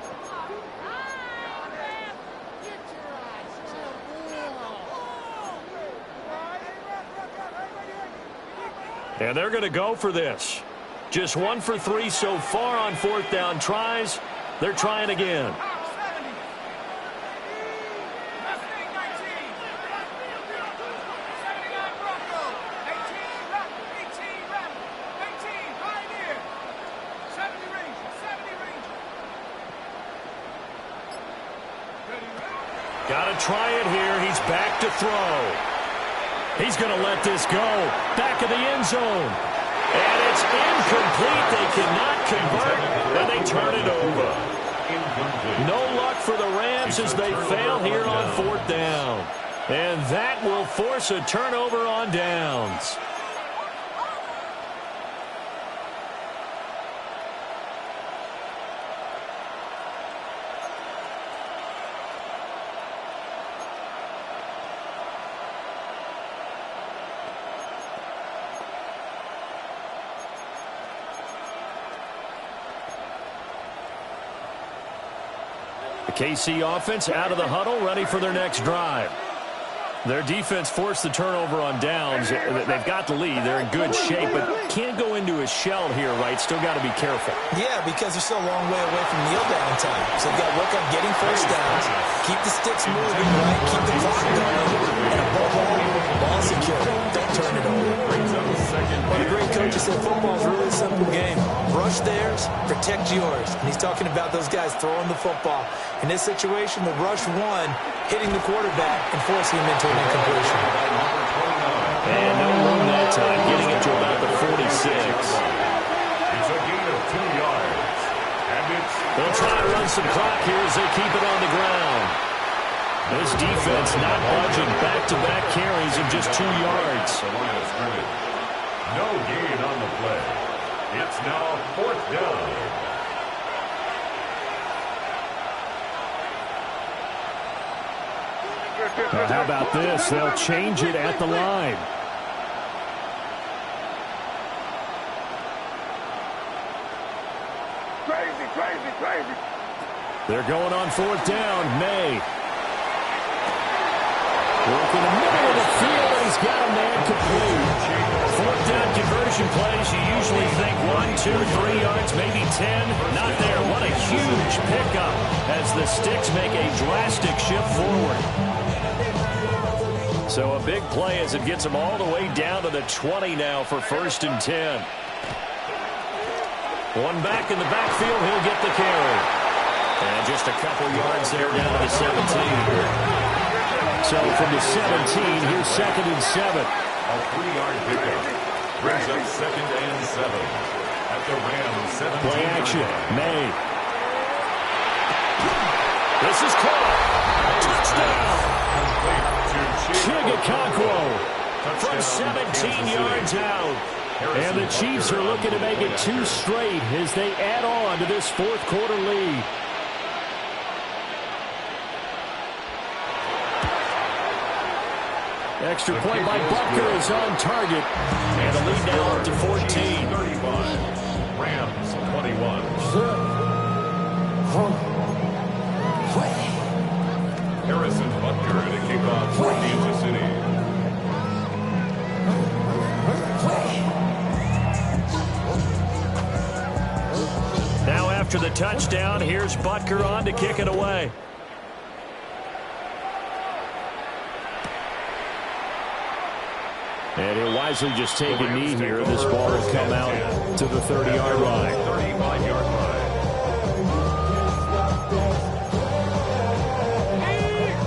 And they're going to go for this. Just 1 for 3 so far on 4th down tries. They're trying again. Got to try it here. He's back to throw. He's going to let this go. Back of the end zone. And it's incomplete. They cannot convert, and they turn it over. No luck for the Rams as they fail here on 4th down. And that will force a turnover on downs. The KC offense out of the huddle, ready for their next drive. Their defense forced the turnover on downs. They've got the lead. They're in good shape, but can't go into a shell here, right? Still got to be careful. Yeah, because they're still a long way away from kneel down time. So they've got to work on getting first downs, keep the sticks moving, right? Keep the clock going, and above all, ball secure. Don't turn it over. Brings up 2nd Well, the great coach said football is really a simple game. Rush theirs, protect yours. And he's talking about those guys throwing the football. In this situation, the rush one, hitting the quarterback and forcing him into an incompletion. And no room that time, getting it to about the 46. It's a gain of 2 yards. And They'll try to run some clock here as they keep it on the ground. This defense not budging, back-to-back carries of just 2 yards. no gain on the play. It's now 4th down. Now, how about this? They'll change it at the line. Crazy. They're going on 4th down. May. Working the middle of the field, and he's got a man complete. 4th down conversion plays, you usually think 1, 2, 3 yards, maybe 10. Not there. What a huge pickup as the Sticks make a drastic shift forward. So a big play as it gets them all the way down to the 20 now for 1st and 10. One back in the backfield, he'll get the carry. And just a couple yards there down to the 17. So from the 17, here's 2nd and 7. A 3-yard pickup brings up 2nd and 7 at the Rams 17. Play action. May. This is caught. Touchdown. Chigokoko from 17 yards out. And the Chiefs are looking to make it 2 straight as they add on to this 4th quarter lead. Extra point by Butker is on target. And the lead now up to 14. 35. Rams 21. Harrison Butker to kick off for Kansas City. Now after the touchdown, here's Butker on to kick it away. And he'll wisely just take a knee here. This ball will come out to the 30-yard line. 35-yard line.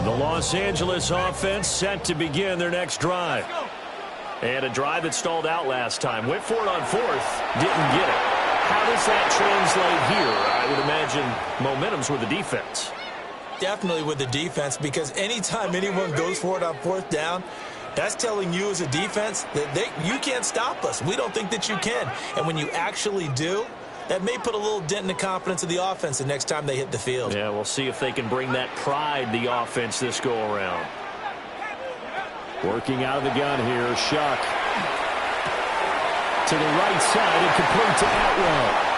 The Los Angeles offense set to begin their next drive. And a drive that stalled out last time. Went for it on 4th. Didn't get it. How does that translate here? I would imagine momentum's with the defense. Definitely with the defense, because anytime anyone goes for it on 4th down, that's telling you as a defense that you can't stop us. We don't think that you can. And when you actually do, that may put a little dent in the confidence of the offense the next time they hit the field. Yeah, we'll see if they can bring that pride, the offense, this go-around. Working out of the gun here, Shuck. To the right side and complete to Atwell.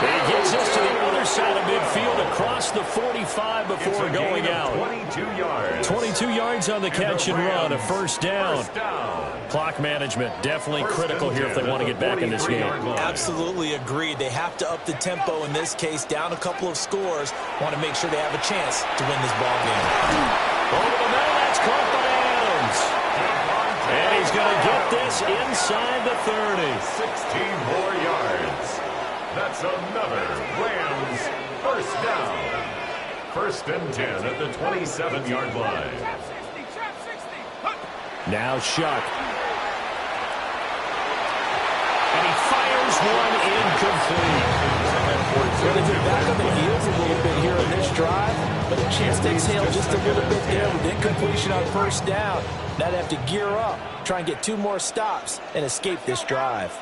He gets us to the other side of midfield across the 45 before going out. 22 yards. 22 yards on the catch and run, a 1st down. Clock management definitely critical here if they want to get back in this game. Absolutely agreed. They have to up the tempo in this case, down a couple of scores. Want to make sure they have a chance to win this ball game. Over the middle, that's caught by Adams. And he's going to get this inside the 30. 16 more yards. That's another Rams 1st down. 1st and 10 at the 27-yard line. Now Shuck. And he fires one incomplete. Well, they've been back on the heels a little bit here in this drive, but a chance to exhale just a little bit there with incompletion on 1st down. Now they have to gear up, try and get 2 more stops, and escape this drive.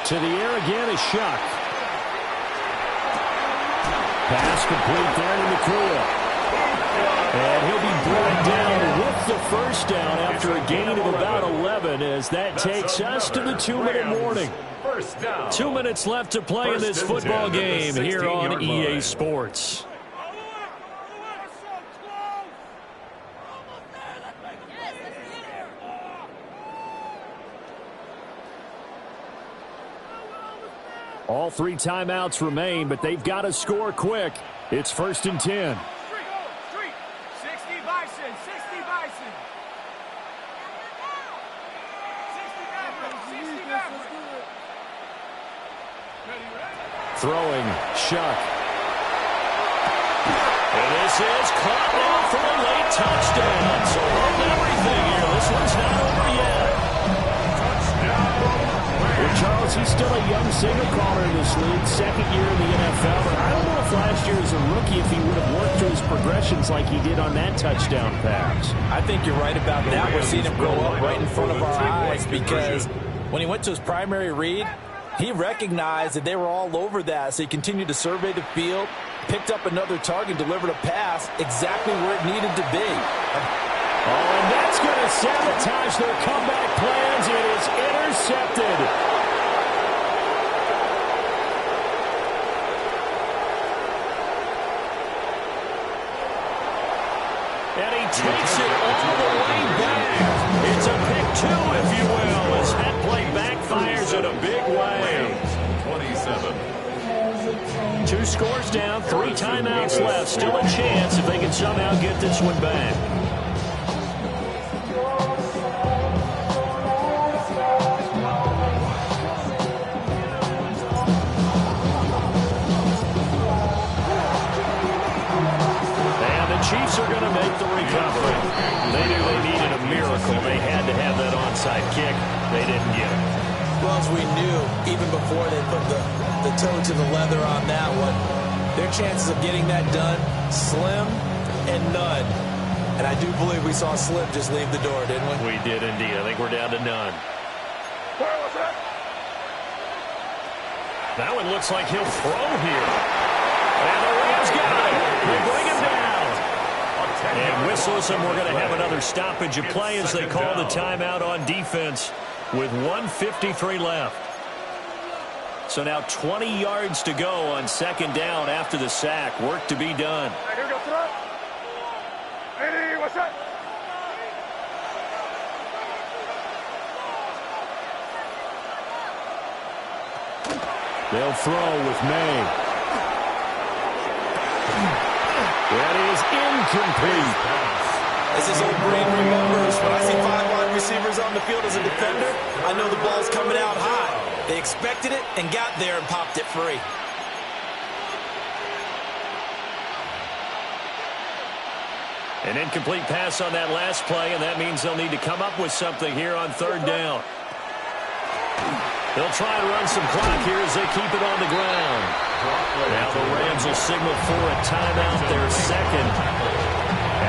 To the air again is Shuck. Pass complete there to McCool. And he'll be brought down with the 1st down after a gain of about 11 as that takes us to the 2-minute warning. 2 minutes left to play in this football game here on EA Sports. All 3 timeouts remain, but they've got to score quick. It's 1st and 10. Street. 60 Bison. 60 Bison. 60 Maverick. Throwing, Shuck. And this is caught now for a late touchdown. So hold everything here. This one's not over yet. Well, Charles, he's still a young signal caller in this league, 2nd year in the NFL. But I don't know if last year as a rookie, if he would have worked through his progressions like he did on that touchdown pass. I think you're right about that. We're seeing him grow up right in front of our eyes because when he went to his primary read, he recognized that they were all over that, so he continued to survey the field, picked up another target, delivered a pass exactly where it needed to be. Oh, and that's going to sabotage their comeback plans. It is intercepted. And he takes it all the way back. It's a pick 2, if you will, as that play backfires in a big way. 27. 2 scores down, 3 timeouts left. Still a chance if they can somehow get this one back. Chiefs are going to make the recovery. They knew they needed a miracle. They had to have that onside kick. They didn't get it. Well, as we knew, even before they put the toe to the leather on that one, their chances of getting that done, slim and none. And I do believe we saw Slim just leave the door, didn't we? We did indeed. I think we're down to none. Where was that? That one looks like he'll throw here. And the Rams got it. They bring him down. And whistles, and we're going to have another stoppage of play as they call the timeout on defense with 1:53 left. So now 20 yards to go on 2nd down after the sack. Work to be done. Here we go, throw. Hey, what's that? They'll throw with May. That is incomplete. As his old brain remembers, when I see 5 wide receivers on the field as a defender, I know the ball's coming out high. They expected it and got there and popped it free. An incomplete pass on that last play, and that means they'll need to come up with something here on 3rd down. They'll try to run some clock here as they keep it on the ground. Now the Rams will signal for a timeout, their 2nd,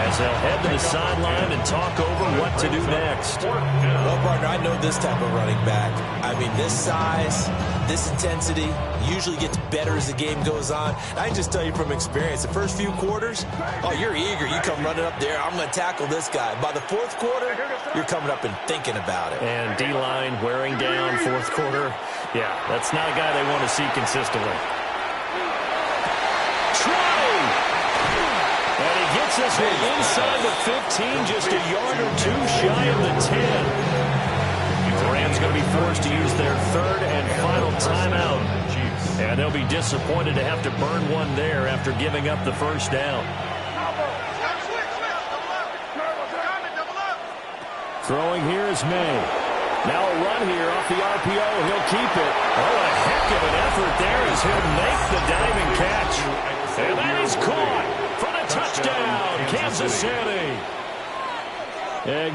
as they'll head to the sideline and talk over what to do next. Well, partner, I know this type of running back. I mean, this size, this intensity usually gets better as the game goes on. I can just tell you from experience, the first few quarters, oh, you're eager. You come running up there, I'm going to tackle this guy. By the 4th quarter, you're coming up and thinking about it. And D-line wearing down 4th quarter. Yeah, that's not a guy they want to see consistently. And he gets this one inside the 15, just a yard or 2 shy of the 10. The Rams going to be forced to use their 3rd and final timeout. And they'll be disappointed to have to burn one there after giving up the 1st down. Throwing here is May. Now a run here off the RPO. He'll keep it. Oh, a heck of an effort there as he'll make the diving catch. And that is caught. Touchdown, Kansas City.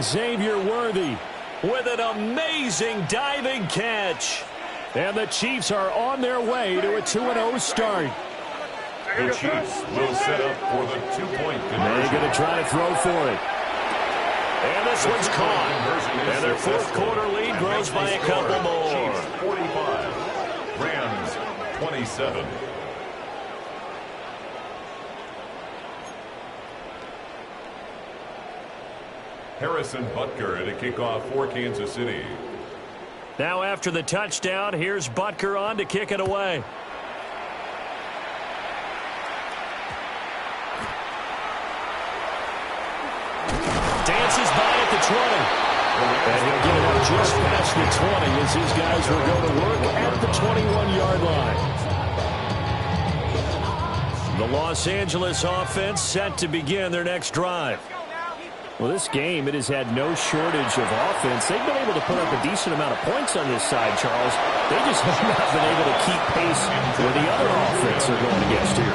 Xavier Worthy with an amazing diving catch. And the Chiefs are on their way to a 2-0 start. The Chiefs will set up for the 2-point conversion. They're going to try to throw for it. And this one's caught. And their 4th quarter lead grows by a couple more. Chiefs 45, Rams 27. Harrison Butker to kick off for Kansas City. Now after the touchdown, here's Butker on to kick it away. Dances by at the 20. And he'll get it up just past the 20 as his guys will go to work at the 21-yard line. The Los Angeles offense set to begin their next drive. Well, this game, it has had no shortage of offense. They've been able to put up a decent amount of points on this side, Charles. They just have not been able to keep pace with the other offense they're going against here.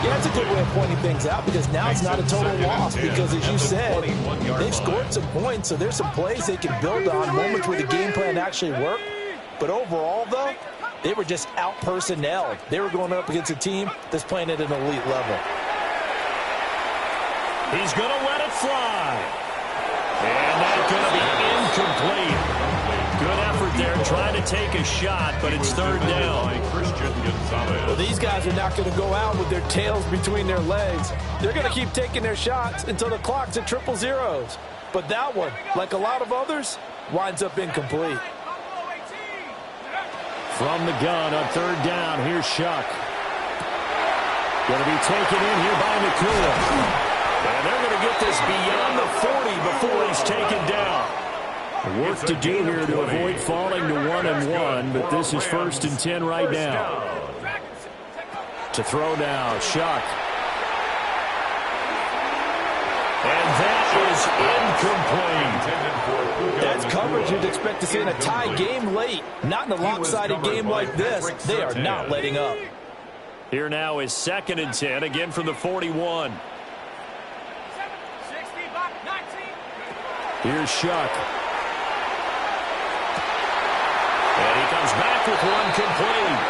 Yeah, it's a good way of pointing things out because now it's not a total loss because, as you said, they've scored some points, so there's some plays they can build on, moments where the game plan actually worked. But overall, though, they were just out-personnelled. They were going up against a team that's playing at an elite level. He's going to let it fly. And that's going to be incomplete. Good effort there, trying to take a shot, but it's third down. Well, these guys are not going to go out with their tails between their legs. They're going to keep taking their shots until the clock's at triple zeros. But that one, like a lot of others, winds up incomplete. From the gun on third down, here's Shuck. Going to be taken in here by Nakua. And they're going to get this beyond the 40 before he's taken down. Work to do here to avoid falling to 1-1, but this is 1st and 10 right now. To throw now, Shuck. And that is incomplete. That's coverage you'd expect to see in a tie game late. Not in a lopsided game like this. They are not letting up. Here now is 2nd and 10, again from the 41. Here's Shuck. And he comes back with one complete.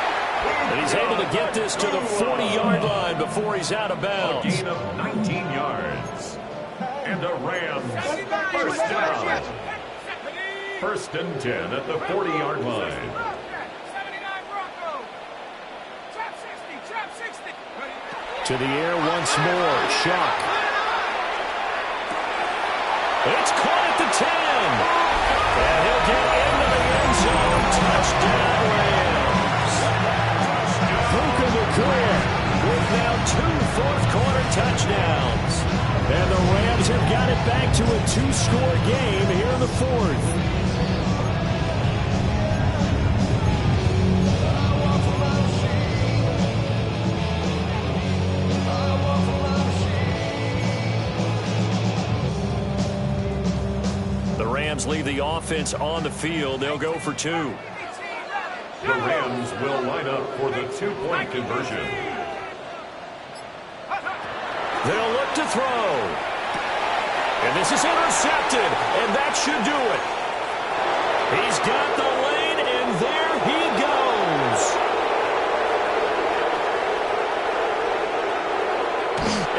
And he's able to get this to the 40-yard line before he's out of bounds. A gain of 19 yards. And a Rams first down. 1st and 10 at the 40-yard line. To the air once more. Shuck. It's caught at the 10. And he'll get into the end zone. Touchdown, Rams. Puka Nacua with now 2 fourth-quarter touchdowns. And the Rams have got it back to a 2-score game here in the 4th. Leave the offense on the field. They'll go for 2. The Rams will line up for the 2-point conversion. They'll look to throw. And this is intercepted, and that should do it. He's got the lane, and there he goes.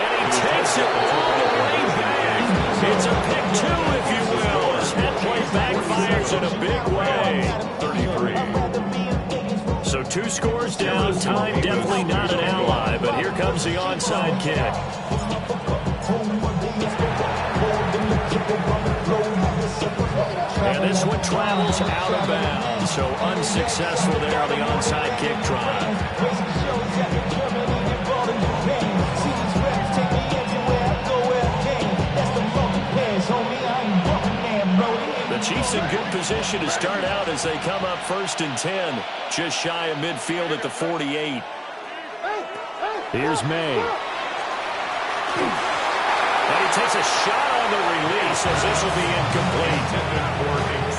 And he takes it all the way back. It's a pick 2, if you will. That play backfires in a big way. 33. So 2 scores down. Time definitely not an ally, but here comes the onside kick. And this one travels out of bounds. So unsuccessful there on the onside kick drive. Chiefs in good position to start out as they come up 1st and 10, just shy of midfield at the 48. Here's May. And he takes a shot on the release as this will be incomplete.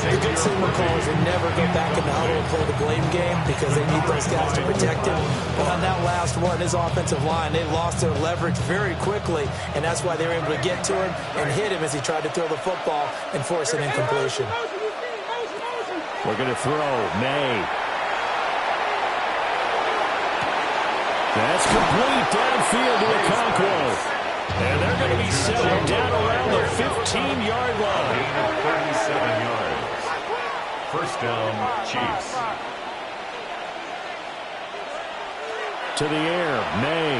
The good signal calls will never go back in the huddle and play the blame game because they need those guys to protect him. But on that last one, his offensive line, they lost their leverage very quickly, and that's why they were able to get to him and hit him as he tried to throw the football and force an incompletion. We're going to throw. May. That's complete downfield to Okonkwo. And they're going to be settled down around the 15-yard line. 37 yards. First down, Chiefs. To the air, May.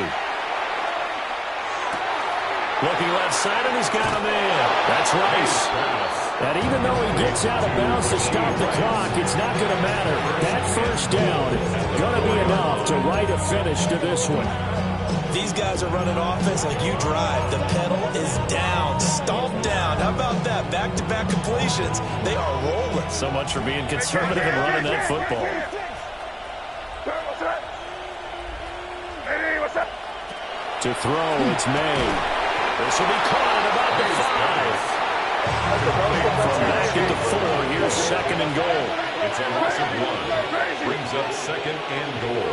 Looking left side, and he's got a man. That's Rice. And even though he gets out of bounds to stop the clock, it's not going to matter. That first down going to be enough to write a finish to this one. These guys are running offense like you drive. The pedal is down, stomp down. How about that? Back-to-back completions. They are rolling. So much for being conservative and running that football. To throw, it's made. This will be caught at about the 5. From back at the 4, here's second and goal. It's a loss of 1. Brings up second and goal.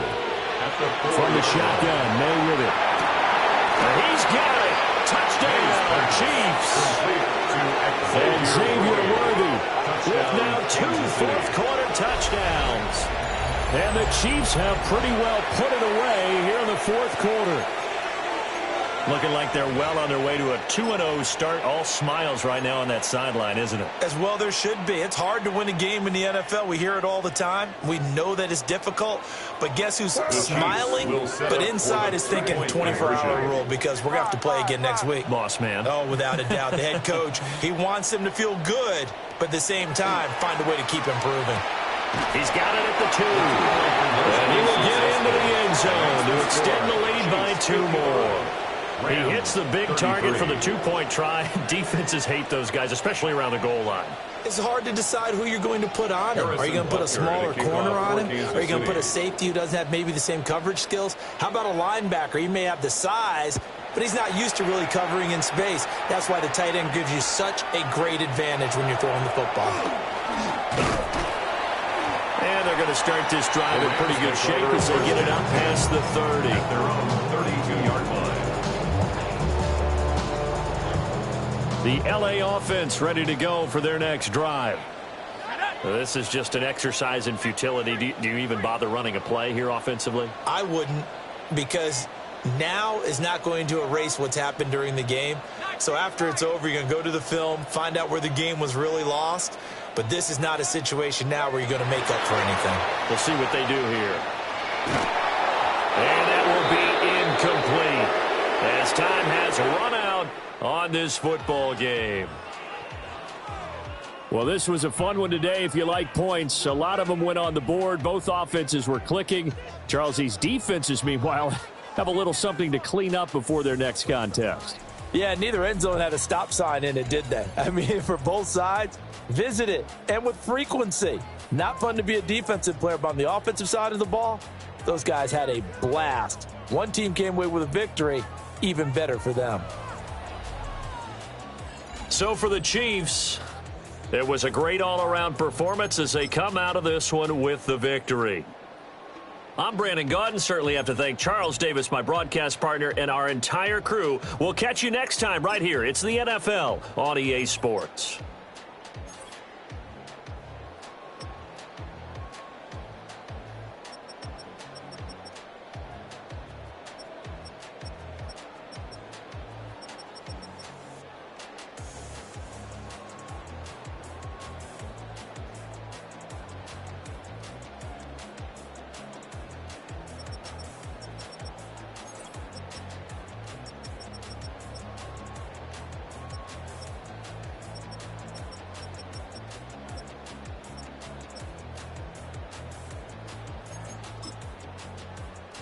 At the 4. From the shotgun, May with it. And he's got it. Touchdown, Chiefs. And Xavier Worthy with now 2 fourth-quarter touchdowns. And the Chiefs have pretty well put it away here in the fourth quarter. Looking like they're well on their way to a 2-0 start. All smiles right now on that sideline, isn't it? As well there should be. It's hard to win a game in the NFL. We hear it all the time. We know that it's difficult. But guess who's smiling? But inside is thinking 24-hour rule because we're going to have to play again next week. Boss man. Oh, without a doubt. The head coach, he wants them to feel good, but at the same time, find a way to keep improving. He's got it at the 2. And he will get into the end zone to extend the lead by 2 more. He hits the big target for the 2-point try. Defenses hate those guys, especially around the goal line. It's hard to decide who you're going to put on him. Are you going to put a smaller corner on him? Are you going to put a safety who doesn't have maybe the same coverage skills? How about a linebacker? He may have the size, but he's not used to really covering in space. That's why the tight end gives you such a great advantage when you're throwing the football. And they're going to start this drive in pretty good shape as they get it up past the 30. Their own 32-yard line. The LA offense ready to go for their next drive. This is just an exercise in futility. Do you even bother running a play here offensively? I wouldn't, because now is not going to erase what's happened during the game. So after it's over, you're going to go to the film, find out where the game was really lost. But this is not a situation now where you're going to make up for anything. We'll see what they do here. And that will be incomplete as time has run out on this football game. Well, this was a fun one today if you like points. A lot of them went on the board. Both offenses were clicking. Charles, these defenses, meanwhile, have a little something to clean up before their next contest. Yeah, neither end zone had a stop sign in it, did they? I mean, for both sides, visit it, and with frequency. Not fun to be a defensive player, but on the offensive side of the ball, those guys had a blast. One team came away with a victory, even better for them. So for the Chiefs, it was a great all-around performance as they come out of this one with the victory. I'm Brandon Gaudin. Certainly have to thank Charles Davis, my broadcast partner, and our entire crew. We'll catch you next time right here. It's the NFL on EA Sports.